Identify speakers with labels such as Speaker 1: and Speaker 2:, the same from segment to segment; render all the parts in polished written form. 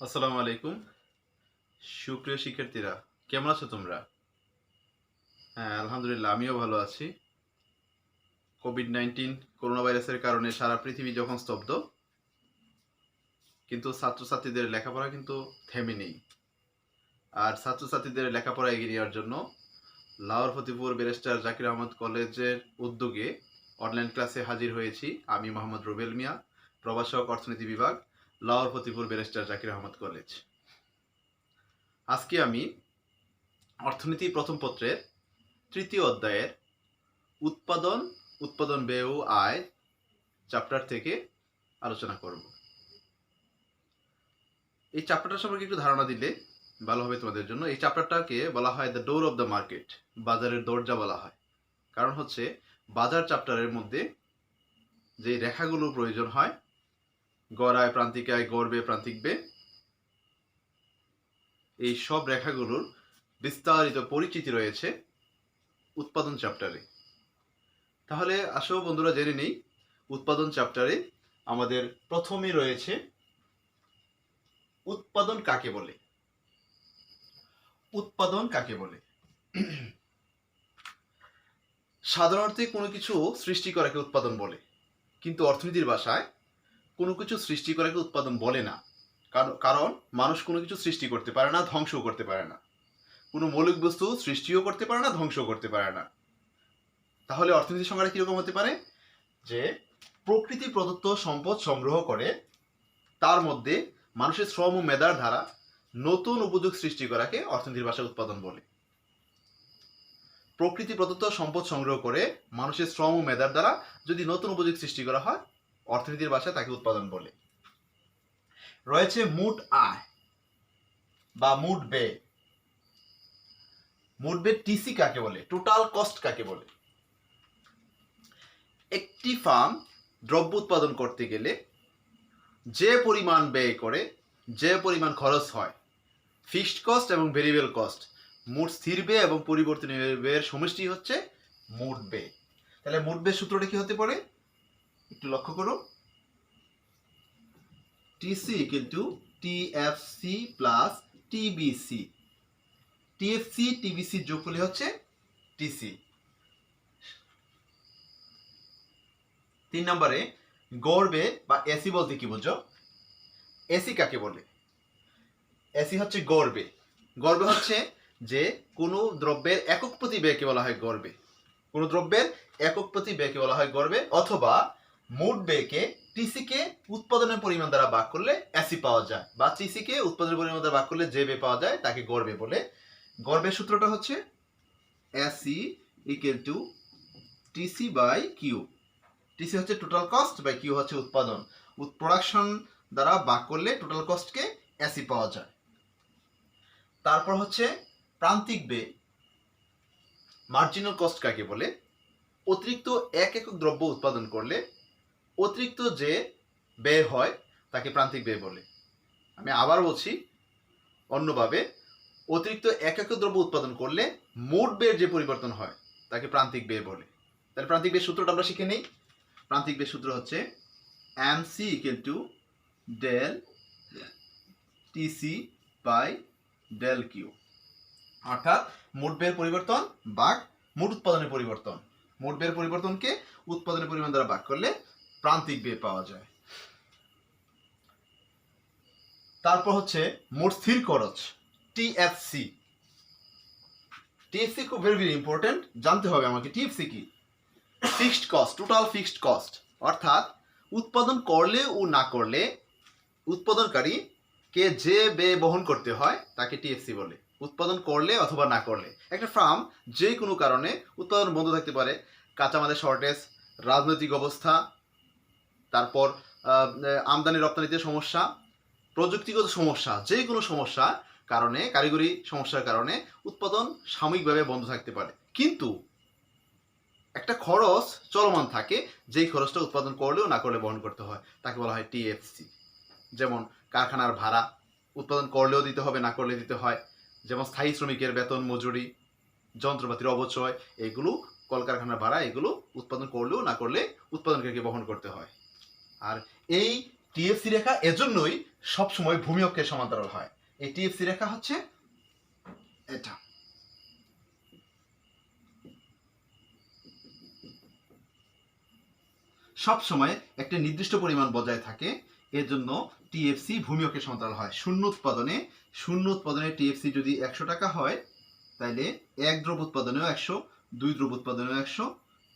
Speaker 1: আসসালামু আলাইকুম। সুপ্রিয় শিক্ষার্থীরা, কেমন আছো তোমরা? হ্যাঁ, আলহামদুলিল্লাহ আমিও ভালো আছি। কোভিড-19 করোনা ভাইরাসের কারণে সারা পৃথিবী যখন স্তব্ধ, কিন্তু ছাত্রছাত্রীদের লেখাপড়া কিন্তু থেমে নেই। আর ছাত্রছাত্রীদের লেখাপড়া এগিয়ে নেওয়ার জন্য লাহোর ফতেপুর ব্যারিস্টার জাকির আহমদ কলেজের উদ্যোগে অনলাইন ক্লাসে হাজির হয়েছি আমি মোহাম্মদ রুবেল মিয়া, প্রভাষক অর্থনীতি বিভাগ, লাহোর ফতেপুর ব্যারিস্টার জাকির আহমদ কলেজ। আজকে আমি অর্থনীতি প্রথম পত্রের তৃতীয় অধ্যায়ের উৎপাদন, উৎপাদন ব্যয় ও আয় চ্যাপ্টার থেকে আলোচনা করব। এই চ্যাপ্টারটা সম্পর্কে একটু ধারণা দিলে ভালো হবে তোমাদের জন্য। এই চ্যাপ্টারটাকে বলা হয় the door of the market, বাজারের দরজা বলা হয়। কারণ হচ্ছে বাজার চ্যাপ্টারের মধ্যে যে রেখাগুলো প্রয়োজন হয়, গড় আয়, প্রান্তিক আয়, গড় ব্যয়, প্রান্তিক ব্যয়, এই সব রেখাগুলোর বিস্তারিত পরিচিতি রয়েছে উৎপাদন চ্যাপ্টারে। তাহলে আসো বন্ধুরা জেনে নেই, উৎপাদন চ্যাপ্টারে আমাদের প্রথমেই রয়েছে উৎপাদন কাকে বলে। উৎপাদন কাকে বলে? সাধারণত কোনো কিছু সৃষ্টি করাকে উৎপাদন বলে, কিন্তু অর্থনীতির ভাষায় কোনো কিছু সৃষ্টি করাকে উৎপাদন বলে না। কারণ মানুষ কোনো কিছু সৃষ্টি করতে পারে না, ধ্বংসও করতে পারে না। কোনো মৌলিক বস্তু সৃষ্টিও করতে পারে না, ধ্বংসও করতে পারে না। তাহলে অর্থনীতির সংজ্ঞাটা কিরকম হতে পারে? যে প্রকৃতি প্রদত্ত সম্পদ সংগ্রহ করে তার মধ্যে মানুষের শ্রম ও মেধার দ্বারা নতুন উপযোগ সৃষ্টি করাকে অর্থনীতির ভাষায় উৎপাদন বলে। প্রকৃতি প্রদত্ত সম্পদ সংগ্রহ করে মানুষের শ্রম ও মেধার দ্বারা যদি নতুন উপযোগ সৃষ্টি করা হয়, অর্থনীতির ভাষায় তাকে উৎপাদন বলে। রয়েছে মোট আয় বা মোট ব্যয়। মোট ব্যয় টিসি কাকে বলে? টোটাল কস্ট কাকে বলে? একটি ফার্ম দ্রব্য উৎপাদন করতে গেলে যে পরিমাণ ব্যয় করে, যে পরিমাণ খরচ হয়, ফিক্সড কস্ট এবং ভেরিয়েবল কস্ট, মোট স্থির ব্যয় এবং পরিবর্তনীয় ব্যয়ের সমষ্টি হচ্ছে মোট ব্যয়। তাহলে মোট ব্যয় সূত্রটা কি হতে পারে? একটু লক্ষ্য করো, TC equal to TFC plus TBC. TFC TBC যোগ করলে হচ্ছে টিসি। 3 নম্বরে গড় ব্যয় বা এসি বলতে কি বুঝো? এসি কাকে বলে? এসি হচ্ছে গড় ব্যয়। গড় ব্যয় হচ্ছে যে কোনো দ্রব্যের একক প্রতি ব্যয়কে বলা হয় গড় ব্যয়। কোনো দ্রব্যের একক প্রতি ব্যয়কে বলা হয় গড় ব্যয়, অথবা মোট ব্যয়কে টিসিকে উৎপাদনের পরিমাণ দ্বারা ভাগ করলে এসি পাওয়া যায়, বা টিসিকে উৎপাদনের পরিমাণ দ্বারা ভাগ করলে যে ব্যয় পাওয়া যায় তাকে গড় ব্যয় বলে। গড় ব্যয় সূত্রটা হচ্ছে AC equal to TC by Q. TC হচ্ছে টোটাল কস্ট বাই কিউ হচ্ছে উৎপাদন। প্রোডাকশন দ্বারা ভাগ করলে টোটাল কস্টকে এসি পাওয়া যায়। তারপর হচ্ছে প্রান্তিক ব্যয়, মার্জিনাল কস্ট কাকে বলে? অতিরিক্ত এক একক দ্রব্য উৎপাদন করলে অতিরিক্ত যে ব্যয় হয় তাকে প্রান্তিক ব্যয় বলে। আমি আবার বলছি অন্যভাবে, অতিরিক্ত এক একক দ্রব্য উৎপাদন করলে মোট ব্যয়ের যে পরিবর্তন হয় তাকে প্রান্তিক ব্যয় বলে। তাহলে প্রান্তিক ব্যয় সূত্রটা আমরা শিখে নিই। প্রান্তিক ব্যয় সূত্র হচ্ছে MC equal to del TC by del Q, অর্থাৎ মোট ব্যয়ের পরিবর্তন ভাগ মোট উৎপাদনের পরিবর্তন। মোট ব্যয়ের পরিবর্তনকে উৎপাদনের পরিমাণ দ্বারা ভাগ করলে প্রান্তিক ব্যয় পাওয়া যায়। তারপর হচ্ছে মোট স্থির খরচ, টিএফসি। টিএফসি খুব ভেরি ভেরি ইম্পর্টেন্ট, জানতে হবে আমাকে টিএফসি কি। Fixed cost, total fixed cost, অর্থাৎ উৎপাদন করলে ও না করলে উৎপাদনকারীকে যে ব্যয় বহন করতে হয় তাকে টিএফসি বলে। উৎপাদন করলে অথবা না করলে, একটা ফার্ম যে কোনো কারণে উৎপাদন বন্ধ থাকতে পারে, কাঁচামালের শর্টেজ, রাজনৈতিক অবস্থা, তারপর আমদানি রপ্তানিতে সমস্যা, প্রযুক্তিগত সমস্যা, যে কোনো সমস্যা কারণে, কারিগরি সমস্যার কারণে উৎপাদন সাময়িকভাবে বন্ধ থাকতে পারে, কিন্তু একটা খরচ চলমান থাকে, যেই খরচটা উৎপাদন করলেও না করলে বহন করতে হয়, তাকে বলা হয় টিএফসি। যেমন কারখানার ভাড়া উৎপাদন করলেও দিতে হবে, না করলে দিতে হয়। যেমন স্থায়ী শ্রমিকের বেতন, মজুরি, যন্ত্রপাতির অবচয়, এগুলো কলকারখানার ভাড়া, এগুলো উৎপাদন করলেও না করলে উৎপাদনকারীকে বহন করতে হয়। আর এই টিএফসি রেখা এজন্যই সবসময় ভূমি অক্ষের সমান্তরাল হয়। এই টিএফসি রেখা হচ্ছে এটা। সব সময় একটা নির্দিষ্ট পরিমাণ বজায় থাকে, এর জন্য টিএফসি ভূমি অক্ষের সমান্তরাল হয়। শূন্য উৎপাদনে টিএফসি যদি 100 টাকা হয়, তাহলে এক দ্রব্য উৎপাদনেও 100, দুই দ্রব্য উৎপাদনেও 100,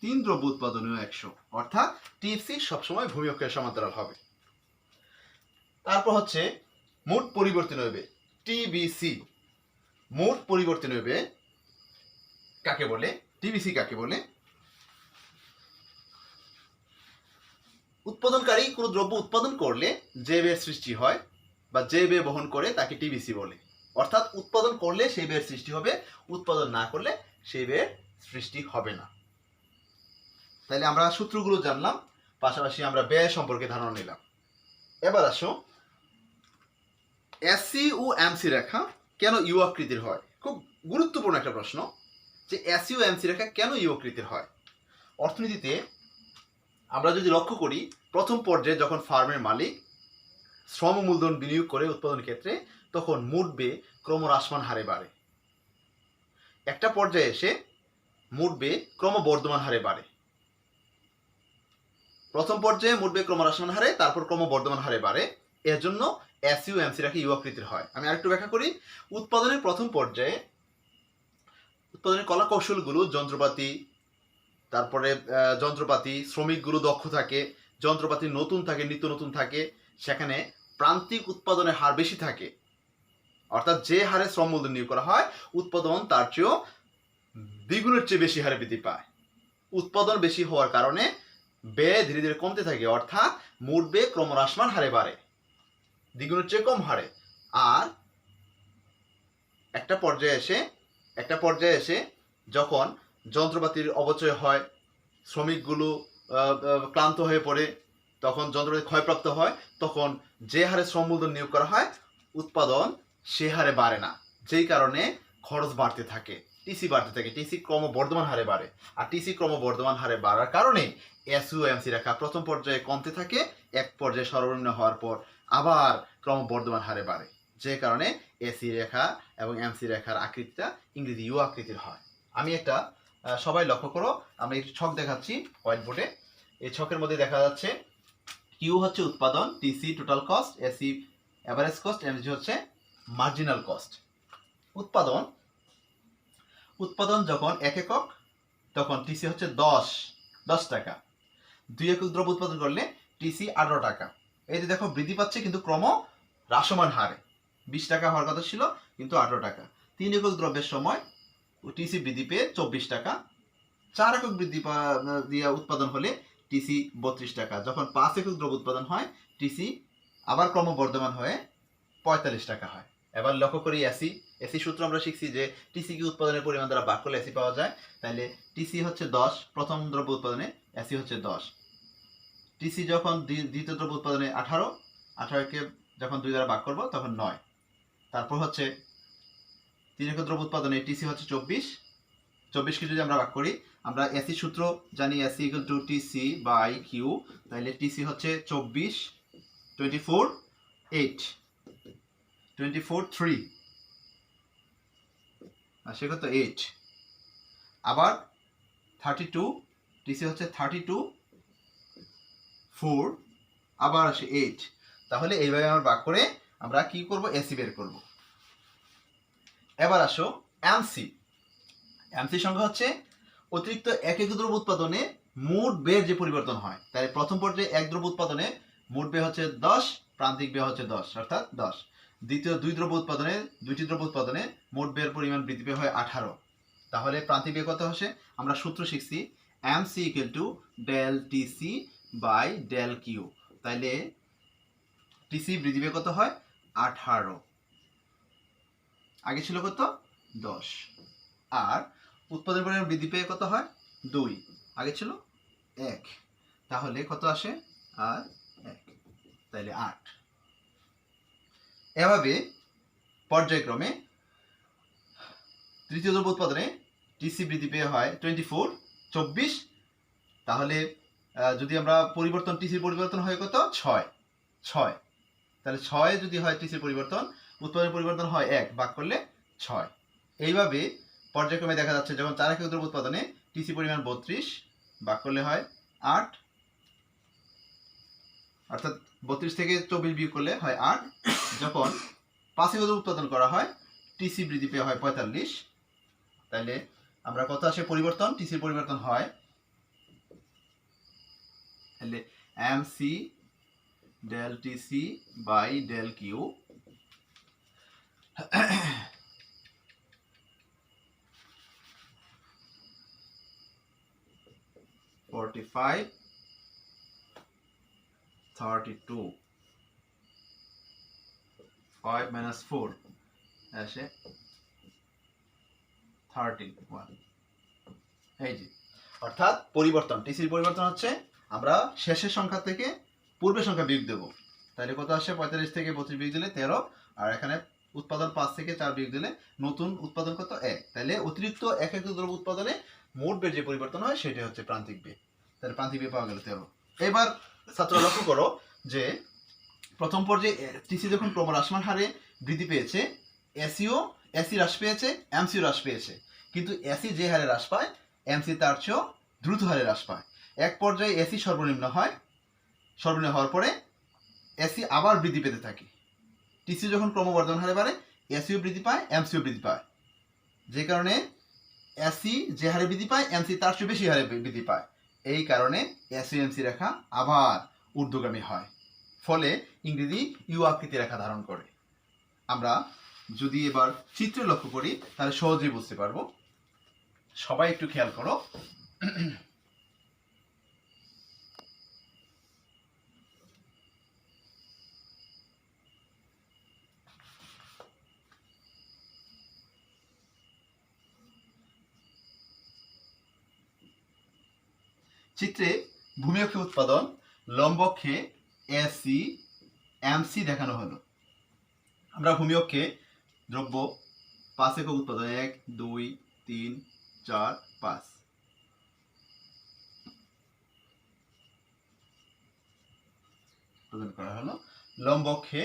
Speaker 1: তিন দ্রব্য উৎপাদনেও 100, অর্থাৎ টিএফসি সবসময় ভূমি অক্ষের সমান্তরাল হবে। তারপর হচ্ছে মোট পরিবর্তন হবে টিবিসি। মোট পরিবর্তন হবে কাকে বলে? টিবিসি কাকে বলে? উৎপাদনকারী কোনো দ্রব্য উৎপাদন করলে যে ব্যয়ের সৃষ্টি হয় বা যে ব্যয় বহন করে তাকে টিবিসি বলে। অর্থাৎ উৎপাদন করলে সেই ব্যয়ের সৃষ্টি হবে, উৎপাদন না করলে সেই ব্যয়ের সৃষ্টি হবে না। তাহলে আমরা সূত্রগুলো জানলাম, পাশাপাশি আমরা ব্যয় সম্পর্কে ধারণা নিলাম। এবার আসো, এসি ও এমসি রেখা কেন ইউ আকৃতির হয়? খুব গুরুত্বপূর্ণ একটা প্রশ্ন, যে এসি ও এমসি রেখা কেন ইউ আকৃতির হয়। অর্থনীতিতে আমরা যদি লক্ষ্য করি, প্রথম পর্যায়ে যখন ফার্মের মালিক শ্রম মূলধন বিনিয়োগ করে উৎপাদন ক্ষেত্রে, তখন মোট ব্যয় ক্রমহ্রাসমান হারে বাড়ে। একটা পর্যায়ে এসে মোট ব্যয় ক্রমবর্ধমান হারে বাড়ে। প্রথম পর্যায়ে মোট ব্যয় ক্রমহ্রাসমান হারে, তারপর ক্রমবর্ধমান হারে বাড়ে। এর জন্য এসি ও এমসি রেখা ইউ আকৃতির হয়। আমি আরেকটু ব্যাখ্যা করি। উৎপাদনের প্রথম পর্যায়ে উৎপাদনের কলা কৌশলগুলো, যন্ত্রপাতি, তারপরে শ্রমিকগুলো দক্ষ থাকে, যন্ত্রপাতি নতুন থাকে, নিত্য নতুন থাকে, সেখানে প্রান্তিক উৎপাদনের হার বেশি থাকে। অর্থাৎ যে হারে শ্রম মূলধন নিয়োগ করা হয়, উৎপাদন তার চেয়েও দ্বিগুণের চেয়ে বেশি হারে বৃদ্ধি পায়। উৎপাদন বেশি হওয়ার কারণে ব্যয় ধীরে ধীরে কমতে থাকে, অর্থাৎ মোট ব্যয় ক্রমহ্রাসমান হারে বাড়ে, দ্বিগুণের চেয়ে কম হারে। আর একটা পর্যায়ে এসে যখন যন্ত্রপাতির অপচয় হয়, শ্রমিকগুলো ক্লান্ত হয়ে পড়ে, তখন যন্ত্রপাতি ক্ষয়প্রাপ্ত হয়, তখন যে হারে শ্রম মূলধন নিয়োগ করা হয়, উৎপাদন সে হারে বাড়ে না, যেই কারণে খরচ বাড়তে থাকে, টিসি বাড়তে থাকে। টিসি ক্রমবর্ধমান হারে বাড়ে। আর টিসি ক্রমবর্ধমান হারে বাড়ার কারণে এসি ও এমসি রেখা প্রথম পর্যায়ে কমতে থাকে, এক পর্যায়ে সর্বনিম্ন হওয়ার পর আবার ক্রমবর্ধমান হারে বাড়ে, যে কারণে এসি রেখা এবং এমসি রেখার আকৃতিটা ইংরেজি ইউ আকৃতির হয়। আমি একটা সবাই লক্ষ্য করো, আমি একটু ছক দেখাচ্ছি হোয়াইট বোর্ডে। এই ছকের মধ্যে দেখা যাচ্ছে কিউ হচ্ছে উৎপাদন, TC total cost, AC average cost, MC হচ্ছে মার্জিনাল কস্ট। উৎপাদন যখন 1 একক, তখন টিসি হচ্ছে 10 টাকা। 2 একক দ্রব্য উৎপাদন করলে টিসি 18 টাকা। এই যে দেখো বৃদ্ধি পাচ্ছে, কিন্তু ক্রম হ্রাসমান হারে। 20 টাকা হওয়ার কথা ছিল, কিন্তু 18 টাকা। 3 একক দ্রব্যের সময় টিসি বৃদ্ধি পেয়ে 24 টাকা। 4 একক দিয়ে উৎপাদন হলে টিসি 32 টাকা। যখন 5 একক দ্রব্য উৎপাদন হয়, টিসি আবার ক্রমবর্ধমান হয়ে 45 টাকা হয়। এবার লক্ষ্য করি এসি সূত্র আমরা শিখছি যে টিসি কি উৎপাদনের পরিমাণ দ্বারা ভাগ করলে এসি পাওয়া যায়। তাহলে টিসি হচ্ছে 10 প্রথম দ্রব্য উৎপাদনে, এসি হচ্ছে 10। টিসি যখন দ্বিতীয় দ্রব্য উৎপাদনে 18কে যখন 2 দ্বারা ভাগ করব তখন 9। তারপর হচ্ছে 3 একক দ্রব্য উৎপাদনে টিসি হচ্ছে 24কে যদি আমরা ভাগ করি, আমরা এসি সূত্র জানি, AC equal to TC by Q. তাহলে টিসি হচ্ছে 24, 24, 8, 24, 3, আর সে কত 8। আবার 32, টিসি হচ্ছে 32, 4, আবার আসে 8। তাহলে এইভাবে আমরা ভাগ করে আমরা কি করব? এসি বের করব। এবার আসো এমসি। এমসি সংখ্যা হচ্ছে অতিরিক্ত 1 একক দ্রব্য উৎপাদনে মোট ব্যয়ের যে পরিবর্তন হয়। তাই প্রথম পর্যায়ে 1 দ্রব্য উৎপাদনে মোট ব্যয় হচ্ছে 10, প্রান্তিক ব্যয় হচ্ছে 10, অর্থাৎ 10। দ্বিতীয় 2 দ্রব্য উৎপাদনে, 2টি দ্রব্য উৎপাদনে মোট ব্যয়ের পরিমাণ বৃদ্ধি পেয়ে হয় 18। তাহলে প্রান্তিক ব্যয় কত আসে? আমরা সূত্র শিখছি MC equal to del TC by del Q. তাইলে টিসি বৃদ্ধি পেয়ে কত হয়? 18। আগে ছিল কত? 10। আর উৎপাদনের পরিমাণ বৃদ্ধি পেয়ে কত হয়? 2। আগে ছিল 1। তাহলে কত আসে? আর 1, তাইলে 8। এভাবে পর্যায়ক্রমে তৃতীয় দ্রব্য উৎপাদনে টিসি বৃদ্ধি পেয়ে হয় 24, 24। তাহলে যদি আমরা টিসির পরিবর্তন হয় কত? 6। 6, তাহলে 6 যদি হয় টিসির পরিবর্তন, উৎপাদনের পরিবর্তন হয় 1, ভাগ করলে 6। এইভাবে পর্যায়ক্রমে দেখা যাচ্ছে যখন 4 একক দ্রব্য উৎপাদনে টিসি পরিমাণ 32, ভাগ করলে হয় 8, অর্থাৎ 32 থেকে 24 বিয়োগ করলে হয় 8। যখন 5 একক দ্রব্য উৎপাদন করা হয় টিসি বৃদ্ধি পেয়ে হয় 45। তাহলে আমরা কত আসে পরিবর্তন, টিসির পরিবর্তন হয়, তাহলে MC del TC by del Q, (45, 32, 5 minus 4 আসে 31। এই যে অর্থাৎ পরিবর্তন, টিসির পরিবর্তন হচ্ছে আমরা শেষের সংখ্যা থেকে পূর্বের সংখ্যা বিয়োগ দেব। তাহলে কত আসে 45 থেকে 32 বিয়োগ দিলে 13, আর এখানে উৎপাদন 5 থেকে 4 বিয়োগ দিলে নতুন উৎপাদন কত 1। তাহলে অতিরিক্ত এক একক দ্রব্য উৎপাদনে মোট বের যে পরিবর্তন হয় সেটা হচ্ছে প্রান্তিক বের। তাহলে প্রান্তিক বের পাওয়া গেল 13। এবার ছাত্র লক্ষ্য করো যে প্রথম পর্যায়ে টিসি যখন ক্রমহ্রাসমান হারে বৃদ্ধি পেয়েছে, এসি হ্রাস পেয়েছে, এমসিও হ্রাস পেয়েছে, কিন্তু এসি যে হারে হ্রাস পায় এমসি তার চেয়েও দ্রুত হারে হ্রাস পায়। এক পর্যায়ে এসি সর্বনিম্ন হয়, সর্বনিম্ন হওয়ার পরে এসি আবার বৃদ্ধি পেতে থাকে। টিসি যখন ক্রমবর্ধমান হারে বাড়ে এসিও বৃদ্ধি পায়, এমসিও বৃদ্ধি পায়, যে কারণে এসি যে হারে বৃদ্ধি পায় এমসি তার চেয়ে বেশি হারে বৃদ্ধি পায়। এই কারণে এসি এমসি রেখা আবার ঊর্ধ্বগামী হয়, ফলে ইংরেজি ইউ আকৃতি রেখা ধারণ করে। আমরা যদি এবার চিত্রে লক্ষ্য করি তাহলে সহজেই বুঝতে পারবো। সবাই একটু খেয়াল করো। চিত্রে ভূমি অক্ষে উৎপাদন, লম্ব অক্ষে এসি এমসি দেখানো হলো। আমরা ভূমি অক্ষে দ্রব্য 5 একক উৎপাদন 1, 2, 3, 4, 5 উৎপাদন করা হলো। লম্ব অক্ষে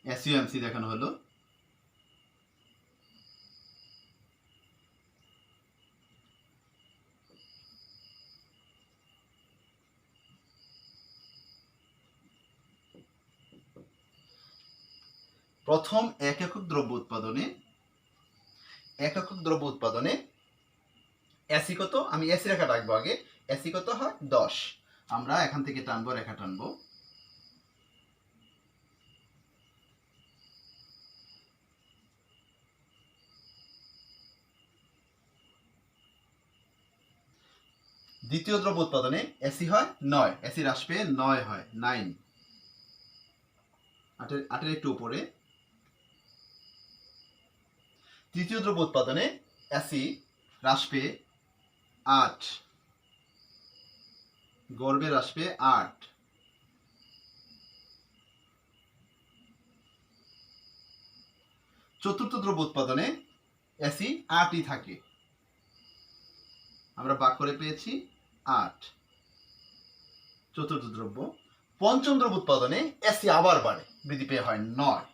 Speaker 1: এসি এমসি দেখানো হলো। প্রথম এক একক দ্রব্য উৎপাদনে এসি কত, আমি এসি রেখা রাখবো আগে। এসি কত হয় 10, আমরা এখান থেকে টানবো, রেখা টানবো। দ্বিতীয় দ্রব্য উৎপাদনে এসি হয় 9, এসি হ্রাস পেয়ে 9 হয়, 9, 8-এর একটু উপরে। তৃতীয় দ্রব্য উৎপাদনে এসি হ্রাস পেয়ে 8, গড় হ্রাস পেয়ে 8। চতুর্থ দ্রব্য উৎপাদনে এসি 8ই থাকে, আমরা ভাগ করে পেয়েছি 8, চতুর্থ দ্রব্য। পঞ্চম দ্রব্য উৎপাদনে এসি আবার বাড়ে, বৃদ্ধি পেয়ে হয় 9।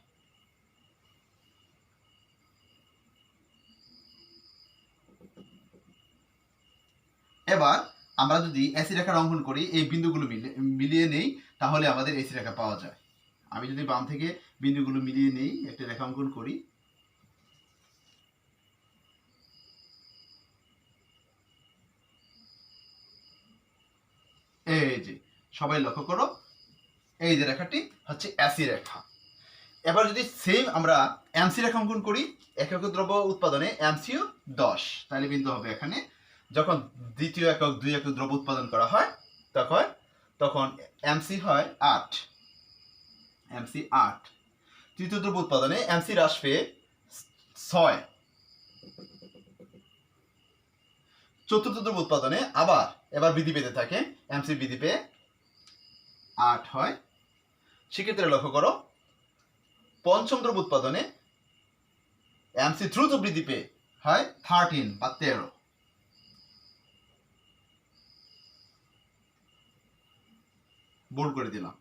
Speaker 1: এবার আমরা যদি এসি রেখার অঙ্কন করি, এই বিন্দুগুলো মিলিয়ে নেই, তাহলে আমাদের এসি রেখা পাওয়া যায়। আমি যদি বাম থেকে বিন্দুগুলো মিলিয়ে নেই, একটা রেখা অঙ্কন করি, এই যে সবাই লক্ষ্য করো, এই যে রেখাটি হচ্ছে এসি রেখা। এবার যদি সেম আমরা এমসি রেখা অঙ্কন করি, একক দ্রব্য উৎপাদনে এমসিও 10, তাহলে বিন্দু হবে এখানে। যখন দ্বিতীয় একক 2 একক দ্রব্য উৎপাদন করা হয় তখন এমসি হয় 8, এমসি 8। তৃতীয় দ্রব্য উৎপাদনে এমসি হ্রাস পেয়ে 6। চতুর্থ দ্রব্য উৎপাদনে এবার বৃদ্ধি পেতে থাকে, এমসি বৃদ্ধি পেয়ে 8 হয়। সেক্ষেত্রে লক্ষ্য করো, পঞ্চম দ্রব্য উৎপাদনে এমসি দ্রুত বৃদ্ধি পেয়ে হয় 13 বা 13। বোল্ড করে দিলাম।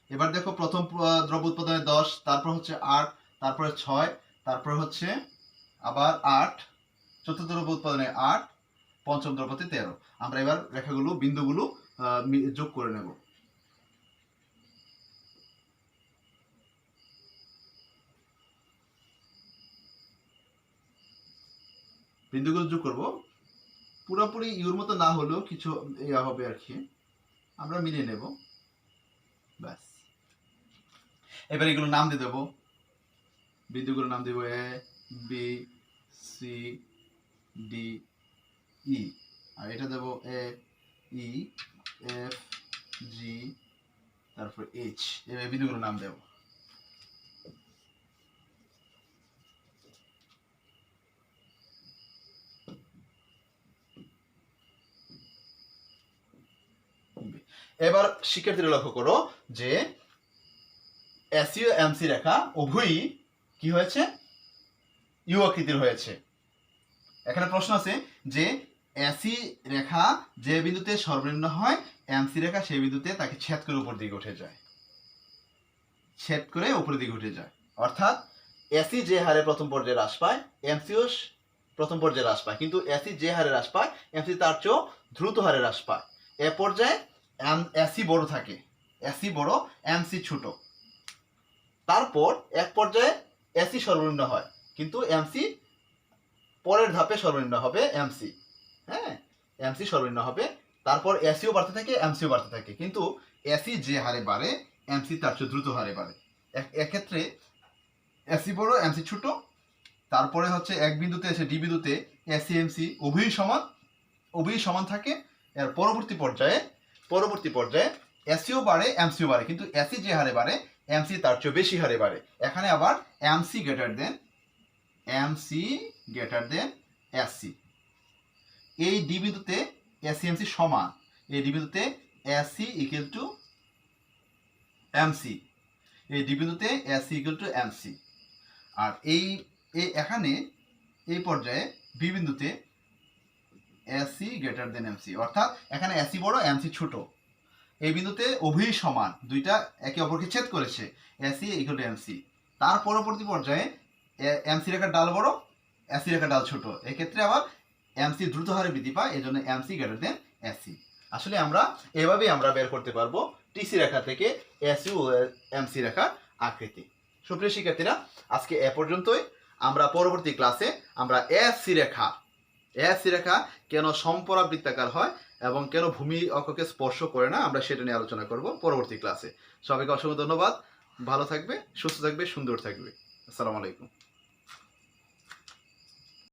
Speaker 1: এবার দেখো প্রথম দ্রব্য উৎপাদনে 10, তারপর হচ্ছে 8, তারপরে 6, তারপর হচ্ছে আবার 8, চতুর্থ দ্রব্য উৎপাদনে 8, পঞ্চম দ্রব্যতে 13। আমরা এবার রেখাগুলো বিন্দুগুলো যোগ করে নেব। বিন্দুগুলো যোগ করব, পুরোপুরি ইউর মতো না হলেও কিছু ইয়া হবে আর কি, আমরা মিলিয়ে নেব ব্যাস। এবার এগুলো নাম দিয়ে দেবো, বিন্দুগুলোর নাম দেবো A B C D E, আর এটা দেবো এ ই এফ জি তারপর এইচ, এই বিন্দুগুলোর নাম দেবো। এবার শিক্ষার্থীরা লক্ষ্য করো যে এসি ও এমসি রেখা উভয়ই কি হয়েছে, ইউ আকৃতির হয়েছে। এখানে প্রশ্ন আছে যে এসি রেখা যে বিন্দুতে সর্বনিম্ন হয়, এমসি রেখা সেই বিন্দুতে তাকে ছেদ করে উপর দিকে উঠে যায়, ছেদ করে উপরের দিকে উঠে যায়। অর্থাৎ এসি যে হারে প্রথম পর্যায়ে হ্রাস পায়, এমসিও প্রথম পর্যায়ে হ্রাস পায়, কিন্তু এসি যে হারে হ্রাস পায়, এমসি তার চেয়েও দ্রুত হারে হ্রাস পায়। এ পর্যায়ে এসি বড় থাকে, এসি বড়, এমসি ছোট। তারপর এক পর্যায়ে এসি সর্বনিম্ন হয়, কিন্তু এমসি পরের ধাপে সর্বনিম্ন হবে এমসি। হ্যাঁ, এমসি সর্বনিম্ন হবে, তারপর এসিও বাড়তে থাকে, এমসিও বাড়তে থাকে, কিন্তু এসি যে হারে বাড়ে, এমসি তার চেয়ে দ্রুত হারে বাড়ে। এক্ষেত্রে এসি বড়, এমসি ছোট। তারপরে হচ্ছে এক বিন্দুতে এসে ডি বিন্দুতে এসি এমসি উভয়ই সমান থাকে। এর পরবর্তী পর্যায়ে এসিও বাড়ে, এমসিও বাড়ে, কিন্তু এসি যে হারে বাড়ে, এমসি তার চেয়ে বেশি হারে বাড়ে। এখানে আবার এমসি গ্রেটার দেন এসি। এই ডি বিন্দুতে এসি এমসি সমান, এই ডি বিন্দুতে এসি ইকুয়াল টু এমসি, এই ডি বিন্দুতে এসি ইকুয়াল টু এমসি। আর এখানে এই পর্যায়ে বি বিন্দুতে এসি গ্রেটার দেন এমসি, অর্থাৎ এখানে এসি বড়, এমসি ছোট। এই বিন্দুতে উভয়ই সমান, দুইটা একে অপরকে ছেদ করেছে, এসি ইকুয়াল টু এমসি। তার পরবর্তী পর্যায়ে এমসি রেখার ডাল বড়, এসি রেখার ডাল ছোট। এক্ষেত্রে আবার এমসি দ্রুত হারে বৃদ্ধি পায়, এই জন্য এমসি গ্রেটার দেন এসি। আসলে আমরা এভাবেই আমরা বের করতে পারবো টিসি রেখা থেকে এসি ও এমসি রেখার আকৃতি। সুপ্রিয় শিক্ষার্থীরা, আজকে এ পর্যন্তই। আমরা পরবর্তী ক্লাসে আমরা এসি রেখা কেন সমপরাবৃত্তাকার হয় এবং কেন ভূমি অক্ষকে স্পর্শ করে না, আমরা সেটা নিয়ে আলোচনা করব পরবর্তী ক্লাসে। সবাইকে অসংখ্য ধন্যবাদ। ভালো থাকবে, সুস্থ থাকবে, সুন্দর থাকবে। আসসালামু আলাইকুম।